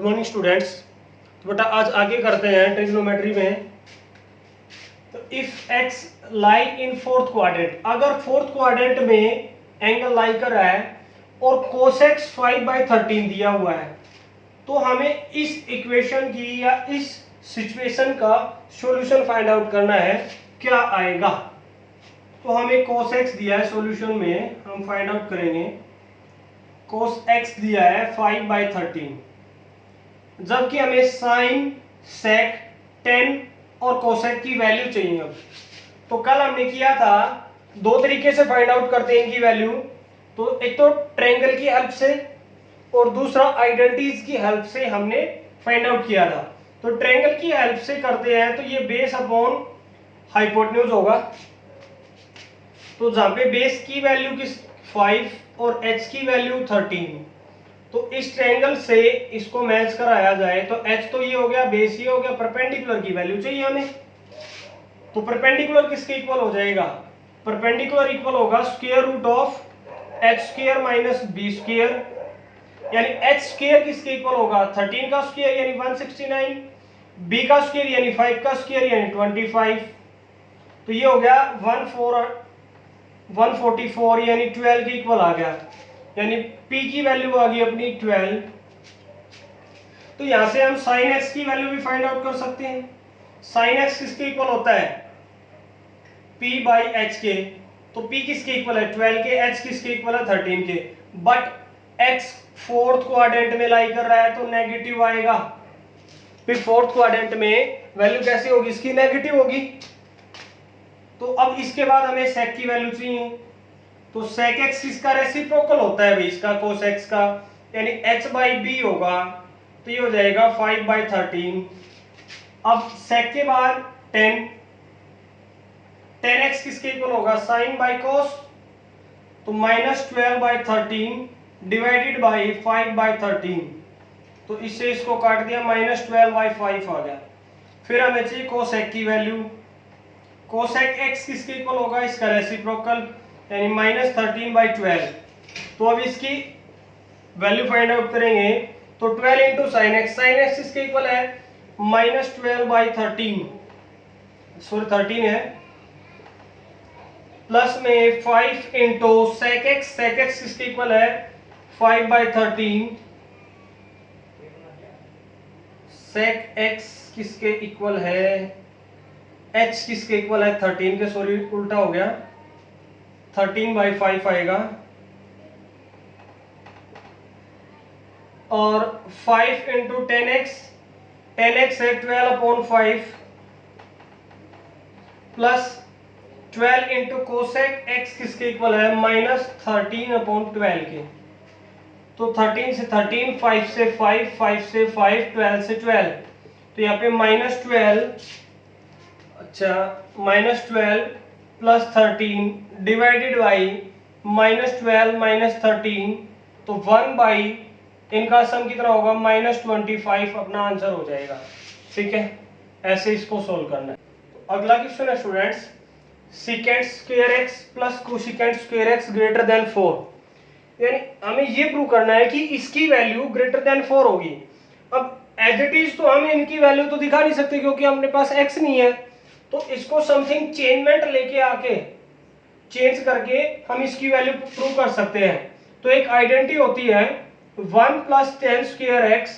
Good morning students. तो बेटा आज आगे करते हैं ट्रिग्नोमेट्री में। तो if x lie in fourth quadrant, अगर फोर्थ क्वाड्रेंट में एंगल लाई कर रहा है और कोसेक्स 5/13 दिया हुआ है, तो हमें इस इक्वेशन की या इस सिचुएशन का सॉल्यूशन फाइंड आउट करना है। क्या आएगा? तो हमें cos x दिया है, सॉल्यूशन में हम फाइंड आउट करेंगे। cos x दिया है 5/13, जबकि हमें साइन, सेक, टेन और कोसेक की वैल्यू चाहिए। अब तो कल हमने किया था, दो तरीके से फाइंड आउट करते हैं इनकी वैल्यू। तो एक तो ट्रायंगल की हेल्प से और दूसरा आइडेंटिटीज की हेल्प से हमने फाइंड आउट किया था। तो ट्रायंगल की हेल्प से करते हैं तो ये बेस अपॉन हाइपोटेन्यूज होगा। तो जहां पे बेस की वैल्यू किस 5 और h की वैल्यू 13, तो इस ट्रायंगल से इसको मैच कराया जाए तो h तो ये हो गया, बेस ये हो गया, परपेंडिकुलर की वैल्यू चाहिए हमें। तो परपेंडिकुलर किसके इक्वल हो जाएगा? परपेंडिकुलर इक्वल होगा square root of h square minus b square, यानी h स्क्वायर किसके इक्वल होगा? 13 का स्क्वायर यानी 169, b का स्क्वायर यानी 5 का स्क्वायर यानी 25। तो ये हो गया 144 यानी 12 के इक्वल आ गया, यानी p की वैल्यू आ गई अपनी 12। तो यहां से हम sin x की वैल्यू भी फाइंड आउट कर सकते हैं। sin x किसके इक्वल होता है? p/h के। तो p किसके इक्वल है? 12 के। h किसके इक्वल है? 13 के। बट x फोर्थ क्वाड्रेंट में लाई कर रहा है तो नेगेटिव आएगा। फिर फोर्थ क्वाड्रेंट में वैल्यू कैसी होगी? इसकी नेगेटिव होगी। तो अब इसके बाद हमें sec की वैल्यू चाहिए। तो sec x किसका रेसिप्रोकल होता है भाई? इसका cos x का, यानी h/b होगा। तो ये हो जाएगा 5/13। अब sec के बाद 10, 10x किसके इक्वल होगा? sin by cos। तो -12/13 डिवाइडेड बाई 5/13। तो इससे इसको काट दिया, -12/5 आ गया। फिर हमें चाहिए cosec की वैल्यू। cosec x किसके इक्वल होगा? इसका रेसिप्रोकल, यानी -13/12। तो अब इसकी वैल्यू फाइंड आउट करेंगे तो 12 into sine x, sine x इसके इक्वल है -12/13, सॉरी 13 है, प्लस में 5 into sec x, sec x इसके इक्वल है 5/13, सेक एक्स किसके इक्वल है? h किसके इक्वल है? 13 के, सॉरी उल्टा हो गया, 13/5 आएगा। और 5 इंटू 10x, 10x है 12/5, प्लस 12 इंटू कोसेक x किसके इक्वल है? -13/12 के। तो 13 से 13, 5 से 5, 5 से 5, 12 से 12। तो यहाँ पे -12, अच्छा -12 प्लस 13 डिवाइडेड बाई -12 -13, तो 1/, इनका सम कितना होगा? -25 अपना आंसर हो जाएगा। ठीक है, ऐसे इसको सोल्व करना है। तो अगला क्वेश्चन है students, secant square x plus cosecant square x greater than 4, यानी हमें ये प्रूव करना है कि इसकी वैल्यू ग्रेटर देन 4 होगी। अब एज इट इज तो हम इनकी वैल्यू तो दिखा नहीं सकते क्योंकि अपने पास x नहीं है, तो इसको समथिंग चेंजमेंट लेके आके चेंज करके हम इसकी वैल्यू प्रूव कर सकते हैं। तो एक आइडेंटिटी होती है 1 + tan square x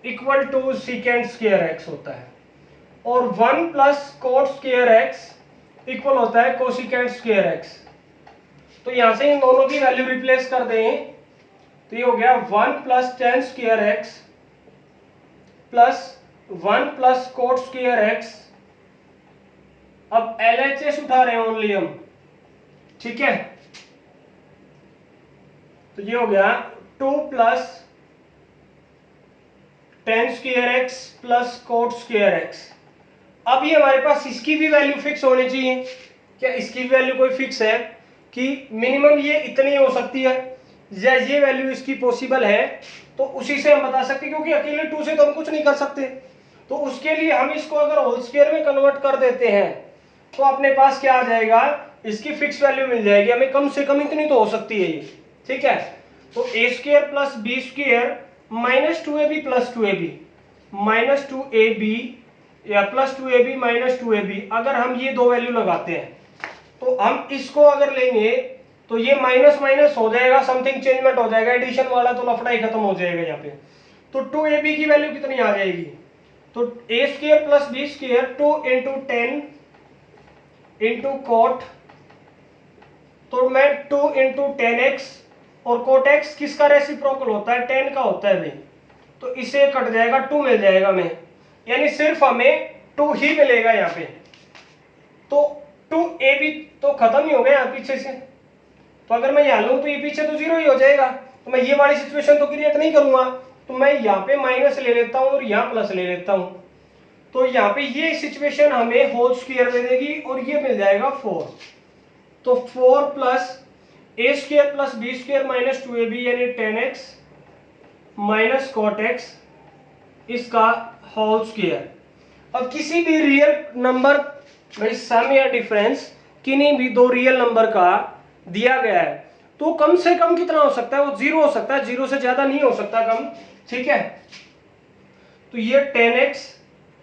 equal to secant square x होता है, और 1 + cot स्क्वायर x इक्वल होता है कोसिकेंट स्क्वायर x। तो यहां से इन दोनों की वैल्यू रिप्लेस कर दें तो ये हो गया 1 + tan square x plus 1 + cot square x। अब LHS उठा रहे हैं ओनली हम, ठीक है। तो ये हो गया 2 + tan square x plus cot square x। अब ये हमारे पास इसकी भी वैल्यू फिक्स होनी चाहिए। क्या इसकी वैल्यू कोई फिक्स है कि मिनिमम ये इतनी हो सकती है या ये वैल्यू इसकी पॉसिबल है? तो उसी से हम बता सकते हैं, क्योंकि अकेले 2 से तो हम कुछ नहीं कर सकते। तो उसके लिए हम इसको अगर होल स्क्वायर में कन्वर्ट कर देते हैं तो अपने पास क्या आ जाएगा? इसकी फिक्स वैल्यू मिल जाएगी हमें, कम से कम इतनी तो हो सकती है ये, ठीक है। तो a² + b² -2ab plus 2ab, -2ab या प्लस 2ab माइनस 2ab, अगर हम ये दो वैल्यू लगाते हैं तो हम इसको अगर लेंगे तो ये माइनस माइनस हो जाएगा, समथिंग चेंजमेंट हो जाएगा, एडिशन वाला तो लफड़ा ही खत्म हो जाएगा यहाँ पे। तो 2ab की वैल्यू कितनी आ जाएगी, तो a square plus b square 2 into 10 into cot, तो मैं 2 इंटू 10x, और कोट x किसका रेसिप्रोकल होता है, 10 का होता है भाई, तो इसे कट जाएगा 2 मिल जाएगा हमें, यानी सिर्फ हमें 2 ही मिलेगा यहाँ पे। तो 2ab तो खत्म ही हो गया यहाँ पीछे से, तो अगर मैं यहाँ लूँ तो ये पीछे तो 0 ही हो जाएगा, तो मैं ये वाली सिचुएशन तो क्रिएट नहीं करूंगा, तो मैं यहाँ पे माइनस ले लेता हूँ और यहाँ प्लस ले लेता हूँ, तो यहाँ पे ये सिचुएशन हमें होल स्क्वायर दे देगी और ये मिल जाएगा 4। तो 4 plus a square plus b square minus 2ab यानी 10x माइनस कॉट x इसका होल स्क्वायर। अब किसी भी रियल नंबर भाई सम या डिफरेंस किन्हीं भी दो रियल नंबर का दिया गया है तो कम से कम कितना हो सकता है, वो 0 हो सकता है, 0 से ज्यादा नहीं हो सकता कम, ठीक है। तो ये 10x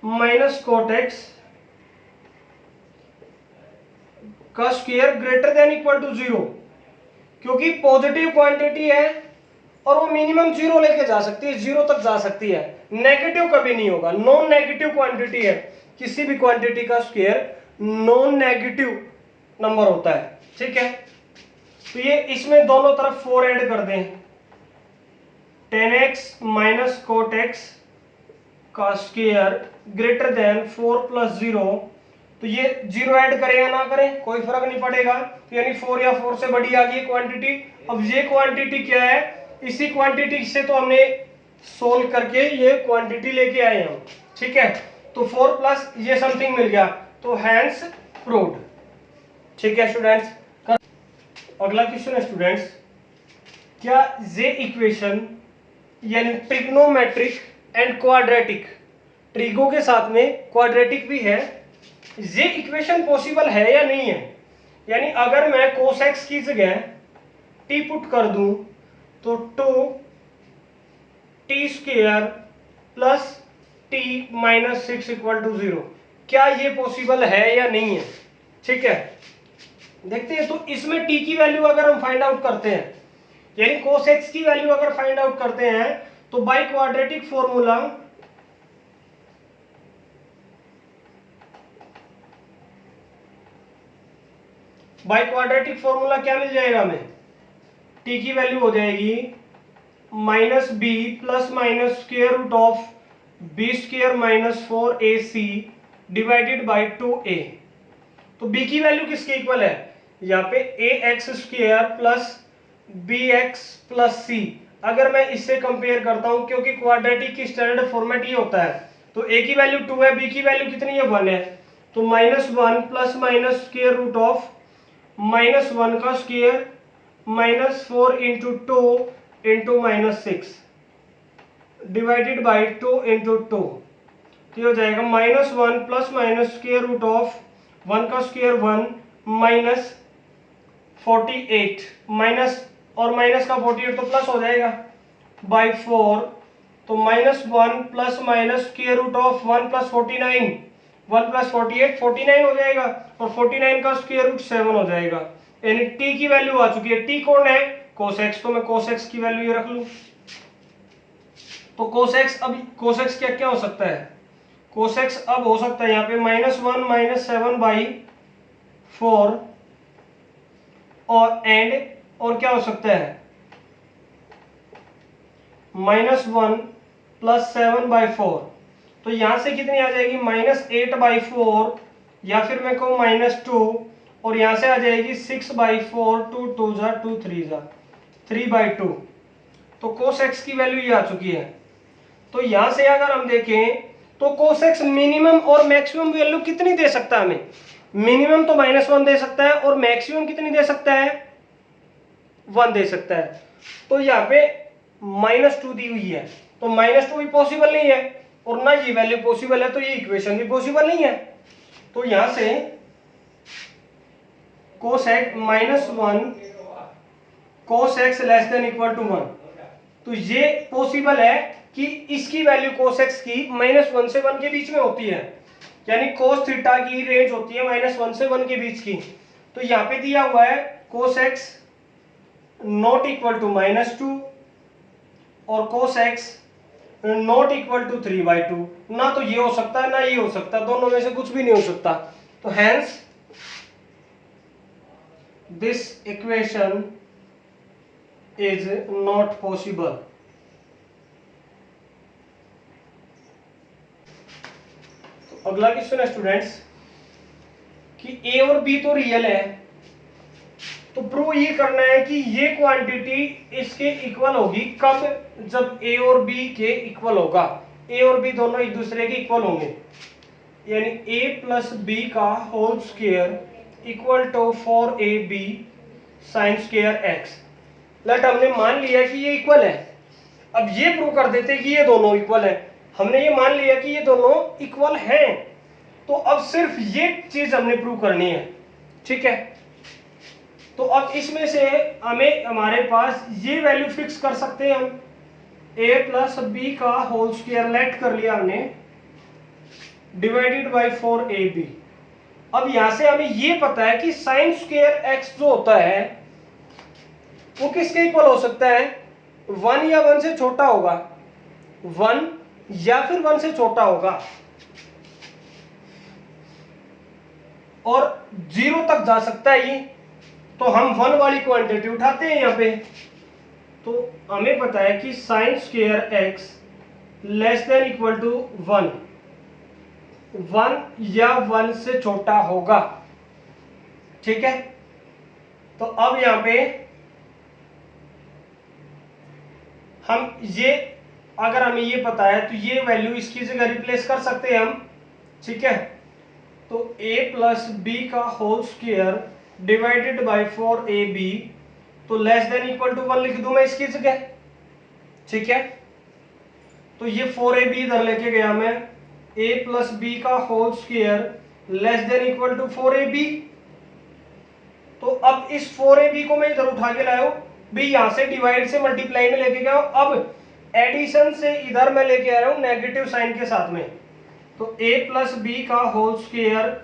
माइनस कॉट x का square greater than equal to 0, क्योंकि पॉजिटिव क्वांटिटी है और वो मिनिमम 0 लेके जा सकती है, 0 तक जा सकती है, नेगेटिव कभी नहीं होगा, नॉन नेगेटिव क्वांटिटी है, किसी भी क्वांटिटी का स्क्वायर नॉन नेगेटिव नंबर होता है, ठीक है। तो ये इसमें दोनों तरफ 4 ऐड कर दें, 10x माइनस कोट x का स्क्वायर ग्रेटर देन 4 प्लस 0, तो ये 0 ऐड करें या ना करें कोई फर्क नहीं पड़ेगा, तो यानी 4 या 4 से बड़ी आ गई क्वांटिटी। अब ये क्वांटिटी क्या है, इसी क्वांटिटी से तो हमने सोल्व करके ये क्वांटिटी लेके आए हम, ठीक है। तो 4 प्लस ये समथिंग मिल गया, तो हैंस प्रूव्ड, ठीक है स्टूडेंट्स। अगला क्वेश्चन है स्टूडेंट्स, क्या ये इक्वेशन यानी ट्रिग्नोमेट्रिक एंड क्वाड्रेटिक, ट्रिगो के साथ में क्वाड्रेटिक भी है, ये इक्वेशन पॉसिबल है या नहीं है, यानी अगर मैं cos x की जगह t पुट कर दूं तो 2t square plus t minus 6 equal to 0, क्या ये पॉसिबल है या नहीं है, ठीक है। देखते हैं, तो इसमें t की वैल्यू अगर हम फाइंड आउट करते हैं, यानी cos x की वैल्यू अगर फाइंड आउट करते हैं तो बाय क्वाड्रेटिक फॉर्मूला क्या मिल जाएगा हमें, t की वैल्यू हो जाएगी minus B plus minus square root of B square minus 4ac divided by 2a। तो b की वैल्यू किसके इक्वल है, यहाँ पे ax square plus bx plus c, अगर मैं इससे कंपेयर करता हूं क्योंकि क्वाड्रेटिक की स्टैंडर्ड फॉर्मेट ये होता है, तो a की वैल्यू 2 है, b की वैल्यू कितनी है 1 है, तो -1 plus minus square root of -1 का square minus 4 into 2 into -6 divided by 2 into 2, तो हो जाएगा -1 plus minus square root of 1 का स्क्वायर 1 माइनस 48 माइनस और माइनस का 48 तो प्लस हो जाएगा बाई 4, तो -1 plus minus square root of 1 plus 49 1 plus 48 49 हो जाएगा और 49 का स्क्वायर रूट 7 हो जाएगा, यानी t की वैल्यू आ चुकी है। t कौन है, cos x, तो मैं cos x की वैल्यू ये रख लूं, तो cos x, अब cos x क्या क्या हो सकता है, cos x अब हो सकता है यहाँ पे -1 माइनस 7 बाई 4 और एंड और क्या हो सकता है -1 प्लस 7 बाई 4, तो यहां से कितनी आ जाएगी -8 बाई 4, या फिर मैं कहूँ -2, और यहां से आ जाएगी 6 बाई 4, 2 2 जा 2 3 जा 3 बाई 2, तो cos x की वैल्यू ये आ चुकी है। तो यहां से अगर हम देखें तो cos x मिनिमम और मैक्सिमम वैल्यू कितनी दे सकता है हमें, मिनिमम तो -1 दे सकता है और मैक्सिमम कितनी दे सकता है 1 दे सकता है, तो यहाँ पे -2 दी हुई है, तो -2 भी पॉसिबल नहीं है और ना ये वैल्यू पॉसिबल है, तो ये इक्वेशन भी पॉसिबल नहीं है। तो यहां से cos x -1 cos x less than equal to 1, तो ये पॉसिबल है कि इसकी वैल्यू cos x की -1 से 1 के बीच में होती है, यानी cos थीटा की रेंज होती है -1 से 1 के बीच की। तो यहाँ पे दिया हुआ है cos x not equal to -2 और cos x not equal to 3/2। ना तो ये हो सकता है ना ये हो सकता, दोनों में से कुछ भी नहीं हो सकता। तो hence this equation is not possible. तो अगला क्वेश्चन है स्टूडेंट्स कि ए और बी तो रियल है, तो प्रूव ये करना है कि ये क्वांटिटी इसके इक्वल होगी कब, जब ए और बी के इक्वल होगा। ए और बी दोनों एक दूसरे के इक्वल होंगे, यानी a प्लस बी का whole square equal to 4ab sine square x। Let हमने मान लिया कि ये इक्वल है। अब ये प्रूव कर देते कि ये दोनों इक्वल है। हमने ये मान लिया कि ये दोनों इक्वल हैं, तो अब सिर्फ ये चीज हमने प्रूव करनी है, ठीक है। तो अब इसमें से हमें हमारे पास ये वैल्यू फिक्स कर सकते हैं हम, a प्लस बी का होल स्क्वायर लेट कर लिया हमने डिवाइडेड बाय 4ab। अब यहां से हमें ये पता है कि साइन स्क्वायर x जो होता है वो किसके इक्वल हो सकता है, 1 या 1 से छोटा होगा, 1 या फिर 1 से छोटा होगा, और 0 तक जा सकता है ये। तो हम 1 वाली क्वांटिटी उठाते हैं यहाँ पे। तो हमें पता है कि sine square x less than equal to 1, 1 या 1 से छोटा होगा, ठीक है। तो अब यहां पे हम ये, अगर हमें ये पता है तो ये वैल्यू इसकी जगह रिप्लेस कर सकते हैं हम, ठीक है। तो a प्लस बी का whole square divided by 4ab, तो लेस देन इक्वल टू 1 लिख दूं मैं इसकी जगह, ठीक है। तो ये 4ab इधर लेके गया मैं, a प्लस बी का whole square less than equal to 4ab। तो अब इस 4ab को मैं इधर उठा के लाया हूं भी, यहां से डिवाइड से मल्टीप्लाई में लेके गया हूं। अब एडिशन से इधर मैं लेके आया हूं नेगेटिव साइन के साथ में। तो a प्लस बी का whole square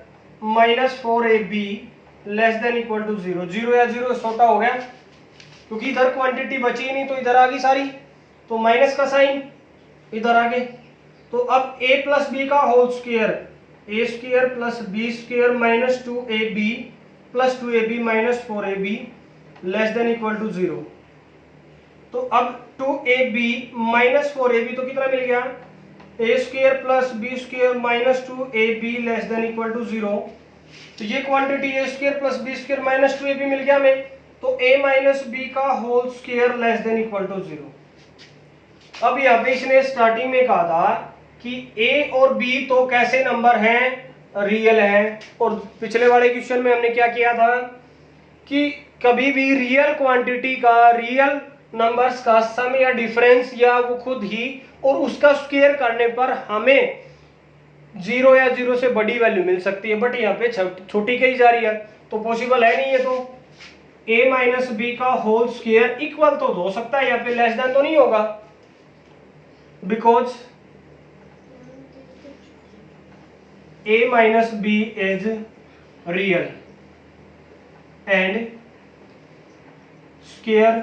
minus 4ab less than equal to 0, 0 या 0 छोटा हो गया, क्योंकि इधर क्वांटिटी बची ही नहीं तो इधर आ गई सारी, तो माइनस का साइन इधर आ गए। तो अब a प्लस बी का whole square, a square plus B square minus 2ab plus 2ab minus 4ab less than equal to 0। तो अब 2ab माइनस 4ab तो कितना मिल गया, a square plus B square minus 2ab less than equal to 0। तो ये quantity a square plus B square minus 2ab मिल गया हमें। तो a माइनस बी का whole square less than equal to 0। अब यहाँ पे इसने स्टार्टिंग में कहा था कि a और b तो कैसे नंबर हैं, रियल हैं। और पिछले वाले क्वेश्चन में हमने क्या किया था कि कभी भी रियल क्वांटिटी का, रियल नंबर्स का सम या डिफरेंस या वो खुद ही और उसका स्क्वायर करने पर हमें 0 या 0 से बड़ी वैल्यू मिल सकती है, बट यहाँ पे छोटी कही जा रही है, तो पॉसिबल है नहीं है। तो a माइनस बी का होल स्क्वायर इक्वल तो हो सकता है, यहाँ पे लेस देन तो नहीं होगा, because a minus b is real and square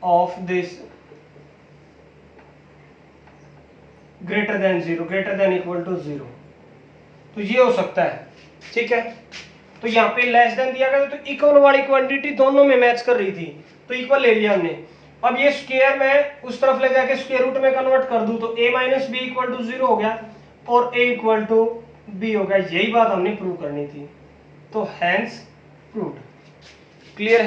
of this greater than 0, greater than equal to 0। तो ये हो सकता है, ठीक है। तो यहाँ पे लेस देन दिया गया, तो इक्वल वाली क्वांटिटी दोनों में मैच कर रही थी, तो इक्वल ले लिया हमने। अब ये स्क्वायर मैं उस तरफ ले जाके स्क्वायर रूट में कन्वर्ट कर दूं, तो a minus B equal to 0 हो गया और a इक्वल टू b हो गया। यही बात हमने प्रूव करनी थी, तो हैंस प्रूव्ड। क्लियर है।